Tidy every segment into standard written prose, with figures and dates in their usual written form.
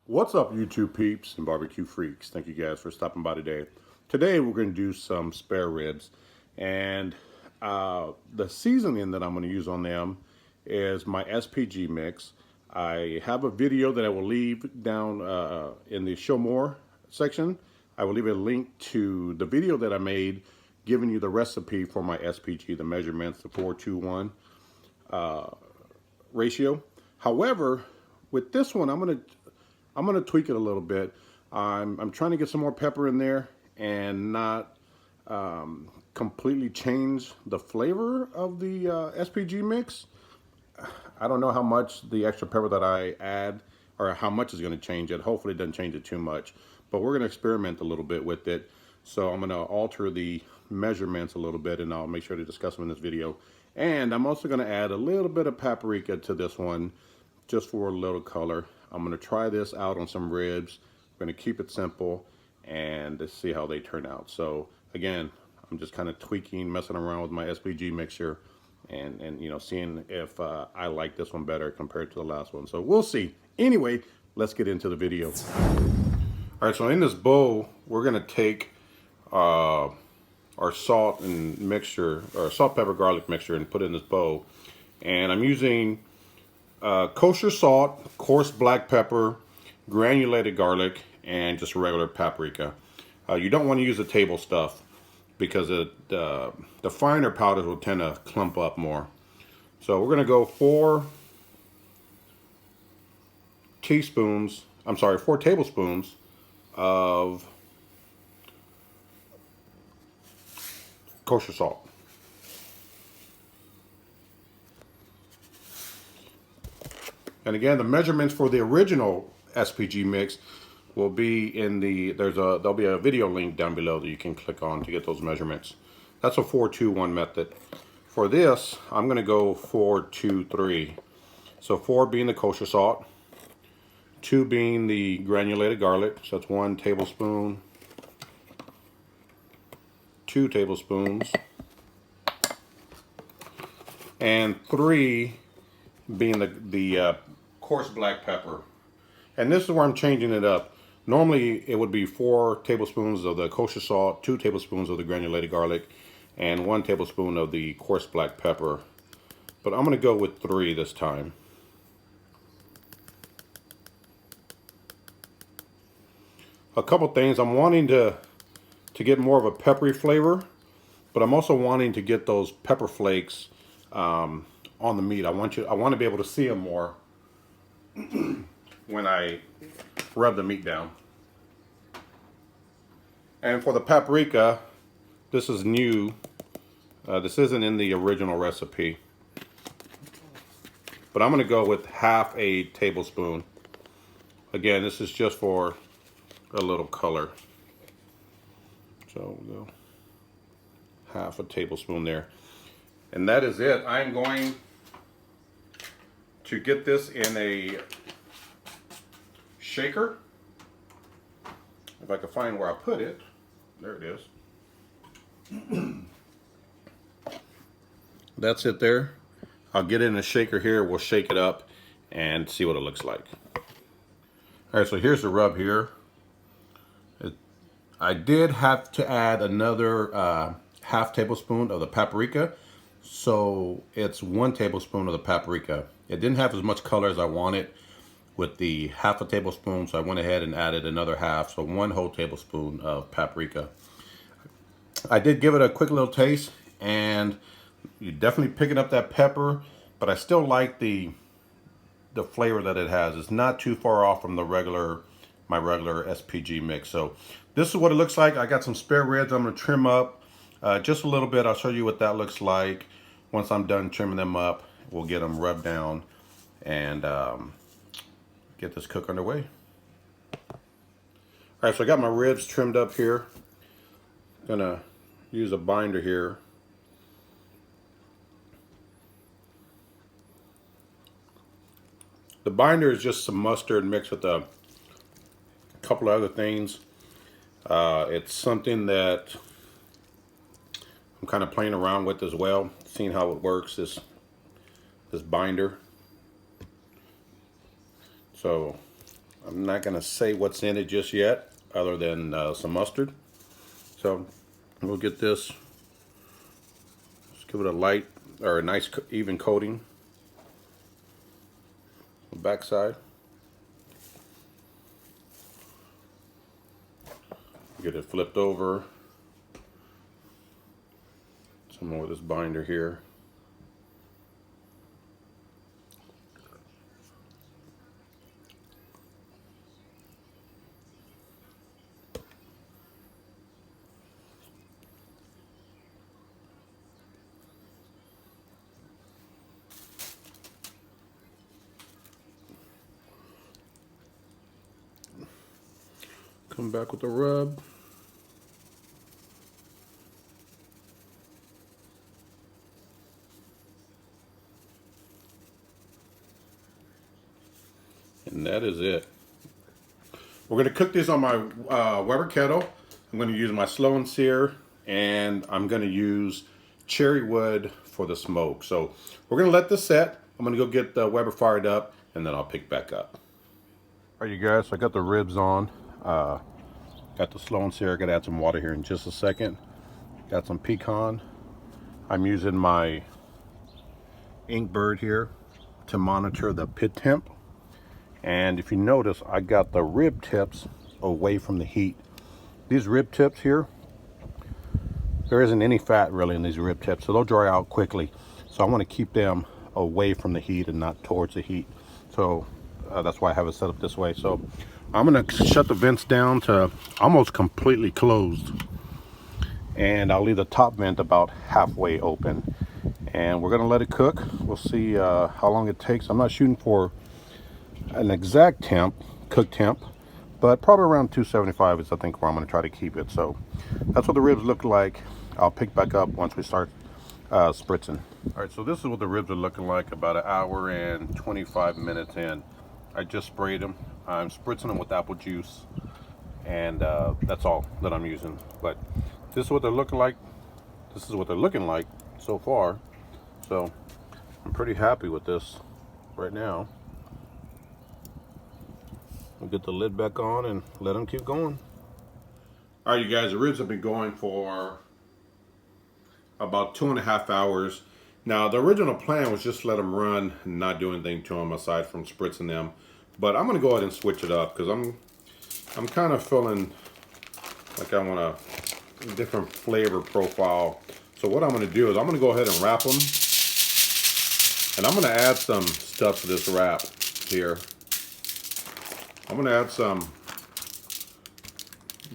What's up, YouTube peeps and barbecue freaks? Thank you guys for stopping by today. Today we're going to do some spare ribs, and the seasoning that I'm going to use on them is my SPG mix. I have a video that I will leave down in the show more section. I will leave a link to the video that I made giving you the recipe for my SPG, the measurements, the 4:2:1 ratio. However, with this one, I'm gonna tweak it a little bit. I'm trying to get some more pepper in there and not completely change the flavor of the SPG mix. I don't know how much the extra pepper that I add or how much is going to change it. Hopefully it doesn't change it too much, but we're going to experiment a little bit with it. So I'm going to alter the measurements a little bit, and I'll make sure to discuss them in this video. And I'm also going to add a little bit of paprika to this one just for a little color. I'm going to try this out on some ribs. I'm going to keep it simple and to see how they turn out. So again, I'm just kind of tweaking, messing around with my SPG mixture, and you know, seeing if I like this one better compared to the last one. So we'll see. Anyway, let's get into the video. All right, so in this bowl, we're gonna take our salt and mixture, or salt, pepper, garlic mixture, and put it in this bowl. And I'm using kosher salt, coarse black pepper, granulated garlic, and just regular paprika. You don't want to use the table stuff because the finer powders will tend to clump up more. So we're going to go 4 tablespoons of kosher salt. And again, the measurements for the original SPG mix will be in there'll be a video link down below that you can click on to get those measurements. That's a 4:2:1 method. For this, I'm going to go 4:2:3. So 4 being the kosher salt, 2 being the granulated garlic. So that's 1 tablespoon, 2 tablespoons, and 3 being the coarse black pepper. And this is where I'm changing it up. Normally it would be 4 tablespoons of the kosher salt, 2 tablespoons of the granulated garlic, and 1 tablespoon of the coarse black pepper. But I'm going to go with 3 this time. A couple things. I'm wanting to get more of a peppery flavor, but I'm also wanting to get those pepper flakes on the meat. I want to be able to see them more when I rub the meat down. And for the paprika, this is new. This isn't in the original recipe, but I'm going to go with half a tablespoon. Again, this is just for a little color. So we'll go half a tablespoon there. And that is it. I'm going to get this in a shaker. If I can find where I put it. There it is. That's it there. I'll get it in a shaker here. We'll shake it up and see what it looks like. All right, so here's the rub here. I did have to add another half tablespoon of the paprika. So it's 1 tablespoon of the paprika. It didn't have as much color as I wanted with the half a tablespoon, so I went ahead and added another half, so 1 whole tablespoon of paprika. I did give it a quick little taste, and you're definitely picking up that pepper, but I still like the flavor that it has. It's not too far off from my regular SPG mix. So this is what it looks like. I got some spare ribs I'm going to trim up just a little bit. I'll show you what that looks like. Once I'm done trimming them up, we'll get them rubbed down and get this cook underway. All right, so I got my ribs trimmed up here. Gonna use a binder here. The binder is just some mustard mixed with a couple of other things. It's something that I'm kind of playing around with as well, seeing how it works, this binder. So I'm not going to say what's in it just yet, other than some mustard. So we'll get this, let's give it a light, or a nice even coating. The back side. Get it flipped over. Some more of this binder here. Come back with the rub. And that is it. We're going to cook this on my Weber Kettle. I'm going to use my slow and sear, and I'm going to use cherry wood for the smoke. So we're going to let this set. I'm going to go get the Weber fired up, and then I'll pick back up. All right, you guys, so I got the ribs on. Got the slow and sear. Got to add some water here in just a second. Got some pecan. I'm using my Inkbird here to monitor the pit temp. And if you notice, I got the rib tips away from the heat. These rib tips here, there isn't any fat really in these rib tips, so they'll dry out quickly. So I want to keep them away from the heat and not towards the heat. So that's why I have it set up this way. So I'm going to shut the vents down to almost completely closed. And I'll leave the top vent about halfway open. And we're going to let it cook. We'll see how long it takes. I'm not shooting for an exact temp, cook temp, but probably around 275 is I think where I'm going to try to keep it. So that's what the ribs look like. I'll pick back up once we start spritzing. All right, so this is what the ribs are looking like about 1 hour and 25 minutes in. I just sprayed them. I'm spritzing them with apple juice, and that's all that I'm using. But this is what they're looking like. This is what they're looking like so far. So I'm pretty happy with this right now. We'll get the lid back on and let them keep going. All right, you guys, the ribs have been going for about 2.5 hours. Now, the original plan was just let them run and not do anything to them aside from spritzing them. But I'm going to go ahead and switch it up because I'm kind of feeling like I want a different flavor profile. So what I'm going to do is I'm going to go ahead and wrap them. And I'm going to add some stuff to this wrap here. I'm going to add some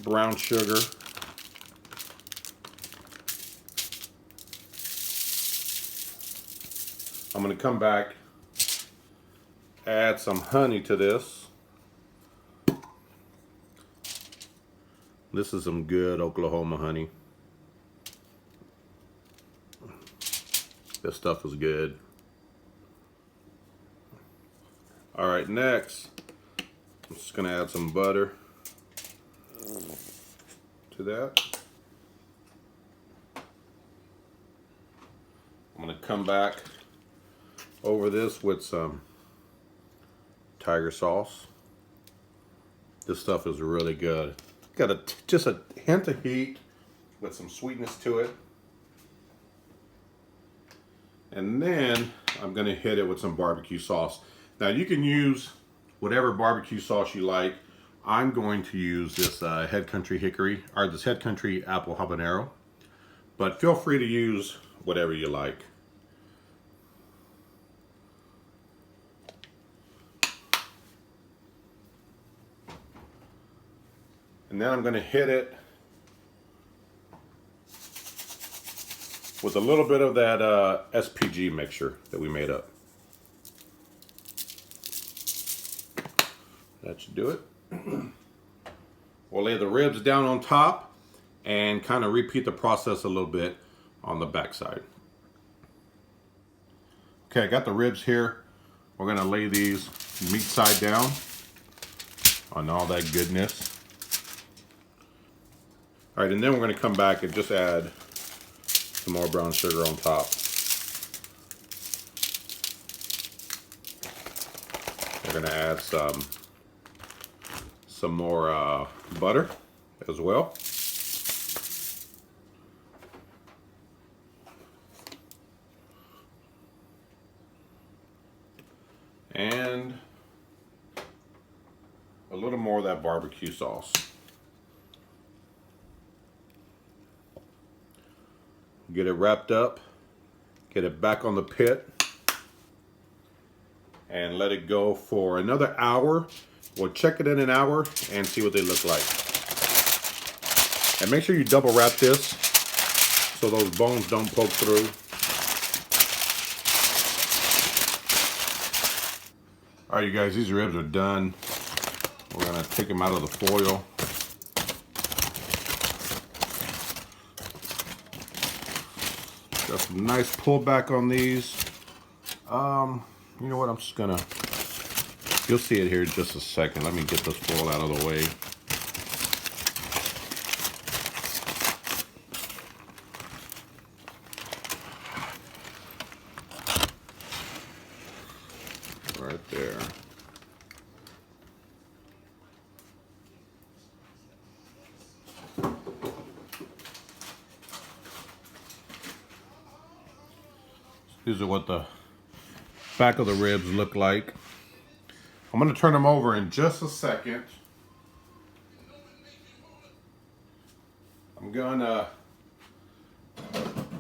brown sugar. I'm going to come back, add some honey to this. This is some good Oklahoma honey. This stuff is good. All right, next, I'm just going to add some butter to that. I'm going to come back over this with some tiger sauce. This stuff is really good. Got just a hint of heat with some sweetness to it. And then I'm going to hit it with some barbecue sauce. Now you can use whatever barbecue sauce you like. I'm going to use this Head Country Hickory, or this Head Country Apple Habanero. But feel free to use whatever you like. And then I'm going to hit it with a little bit of that SPG mixture that we made up. That should do it. We'll lay the ribs down on top and kind of repeat the process a little bit on the back side. Okay, I got the ribs here. We're going to lay these meat side down on all that goodness. All right, and then we're going to come back and just add some more brown sugar on top. We're going to add some some more butter as well. And a little more of that barbecue sauce. Get it wrapped up, get it back on the pit, and let it go for another hour. We'll check it in an hour and see what they look like. And make sure you double wrap this so those bones don't poke through. All right, you guys, these ribs are done. We're gonna take them out of the foil. Got some nice pullback on these. You know what, I'm just gonna, you'll see it here in just a second. Let me get this foil out of the way. Right there. These are what the back of the ribs look like. I'm going to turn them over in just a second.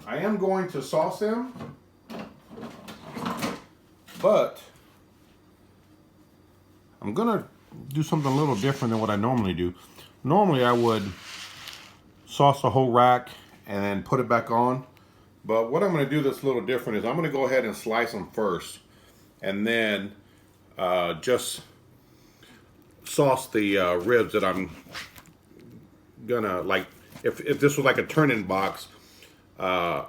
I am going to sauce them, but I'm going to do something a little different than what I normally do. Normally I would sauce the whole rack and then put it back on. But what I'm going to do that's a little different is I'm going to go ahead and slice them first, and then just sauce the ribs that I'm gonna, like, if this was like a turn-in box, I'd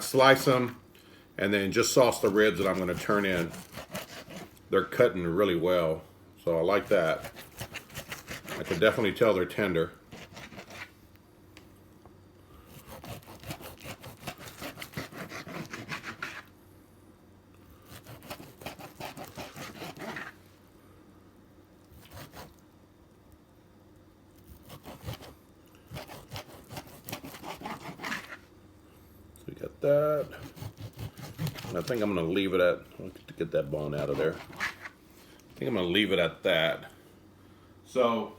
slice them and then just sauce the ribs that I'm going to turn in. They're cutting really well, so I like that. I can definitely tell they're tender. We got that. And I think I'm going to leave it at, to get that bone out of there. I think I'm going to leave it at that. So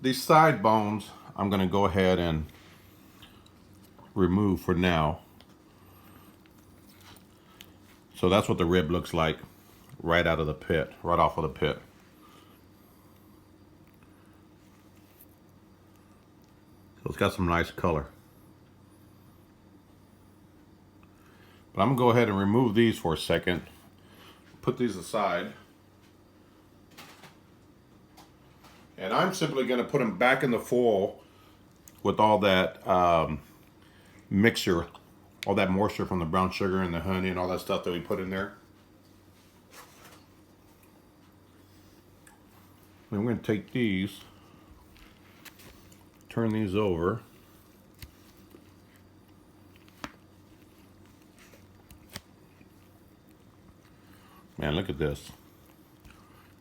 these side bones I'm going to go ahead and remove for now. So that's what the rib looks like right out of the pit, right off of the pit. So it's got some nice color. But I'm going to go ahead and remove these for a second. Put these aside. And I'm simply going to put them back in the foil with all that mixture, all that moisture from the brown sugar and the honey and all that stuff that we put in there. And we're going to take these, turn these over. Man, look at this.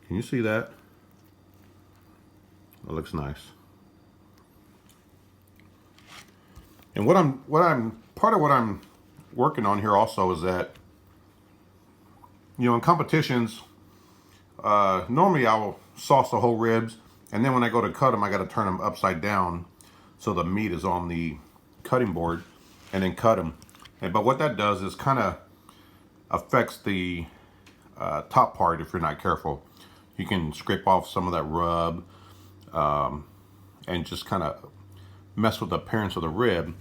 Can you see that? It looks nice. And part of what I'm working on here also is that, you know, in competitions, normally I'll sauce the whole ribs, and then when I go to cut them, I got to turn them upside down so the meat is on the cutting board, and then cut them. But what that does is kind of affects the top part if you're not careful. You can scrape off some of that rub and just kind of mess with the appearance of the rib.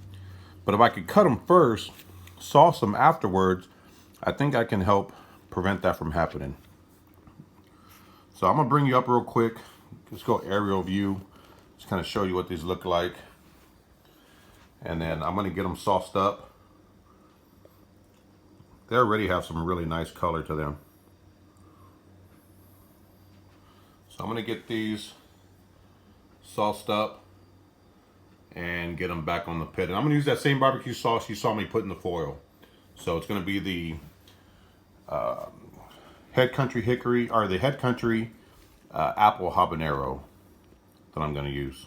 But if I could cut them first, sauce them afterwards, I think I can help prevent that from happening. So I'm gonna bring you up real quick. Just go aerial view, just kind of show you what these look like. And then I'm gonna get them sauced up. They already have some really nice color to them. So I'm going to get these sauced up and get them back on the pit. And I'm going to use that same barbecue sauce you saw me put in the foil. So it's going to be the Head Country Hickory, or the Head Country Apple Habanero that I'm going to use.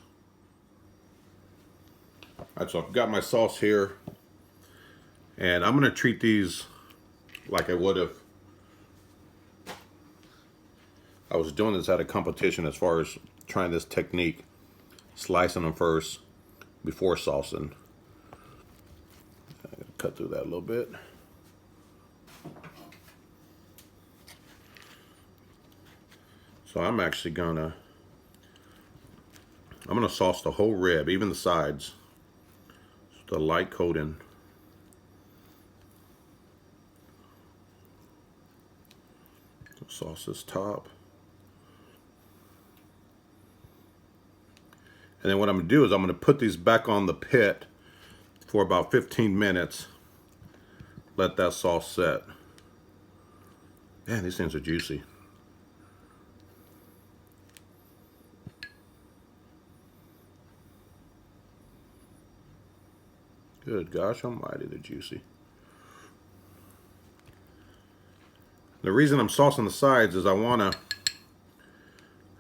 Alright, so I've got my sauce here, and I'm going to treat these like I would if I was doing this at a competition, as far as trying this technique, slicing them first before saucing. I'm going to cut through that a little bit. So I'm actually gonna sauce the whole rib, even the sides. Just a light coating. Sauce this top. And then what I'm gonna do is I'm gonna put these back on the pit for about 15 minutes. Let that sauce set. Man, these things are juicy. Good gosh almighty, they're juicy. The reason I'm saucing the sides is I want to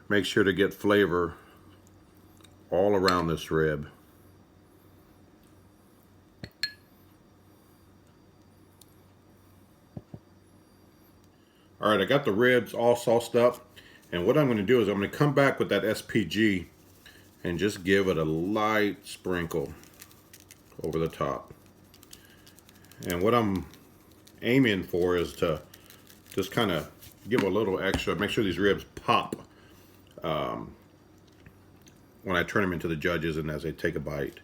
make sure to get flavor all around this rib. Alright, I got the ribs all sauced up, and what I'm going to do is I'm going to come back with that SPG and just give it a light sprinkle over the top. And what I'm aiming for is to just kind of give a little extra, make sure these ribs pop when I turn them into the judges and as they take a bite.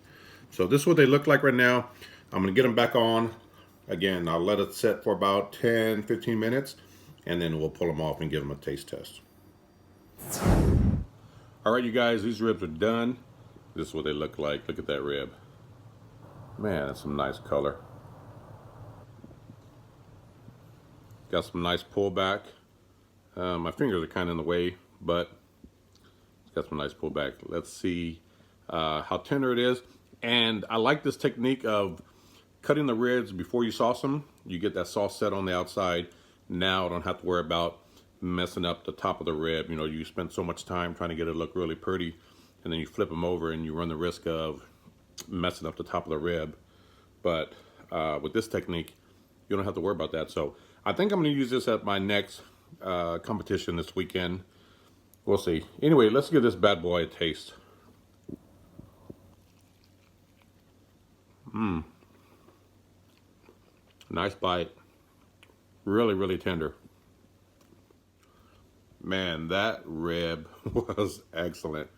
So this is what they look like right now. I'm going to get them back on. Again, I'll let it sit for about 10-15 minutes, and then we'll pull them off and give them a taste test. Alright, you guys, these ribs are done. This is what they look like. Look at that rib. Man, that's some nice color. Got some nice pullback. My fingers are kind of in the way, but it's got some nice pullback. Let's see how tender it is. And I like this technique of cutting the ribs before you sauce them. You get that sauce set on the outside. Now I don't have to worry about messing up the top of the rib. You know, you spend so much time trying to get it to look really pretty, and then you flip them over and you run the risk of messing up the top of the rib. But with this technique, you don't have to worry about that. So I think I'm going to use this at my next competition this weekend. We'll see. Anyway, let's give this bad boy a taste. Nice bite. Really, really tender. Man, that rib was excellent.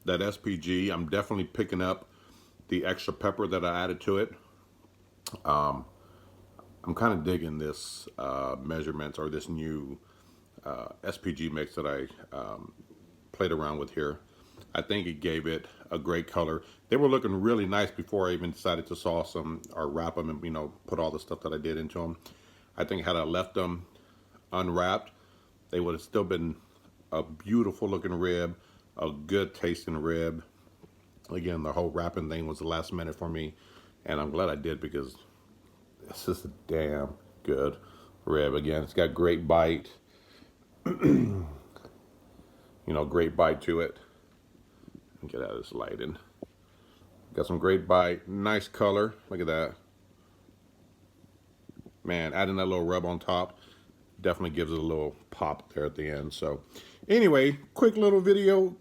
That SPG, I'm definitely picking up the extra pepper that I added to it. I'm kind of digging this measurements, or this new SPG mix that I played around with here. I think it gave it a great color. They were looking really nice before I even decided to sauce them or wrap them and, you know, put all the stuff that I did into them. I think had I left them unwrapped, they would have still been a beautiful looking rib, a good tasting rib. Again, the whole wrapping thing was the last minute for me, and I'm glad I did, because this is a damn good rib. Again, it's got great bite. You know, great bite to it. Get out of this lighting. Got some great bite, nice color. Look at that. Man, adding that little rub on top definitely gives it a little pop there at the end. So anyway, quick little video,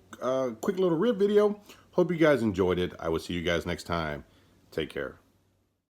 quick little rib video. Hope you guys enjoyed it. I will see you guys next time. Take care.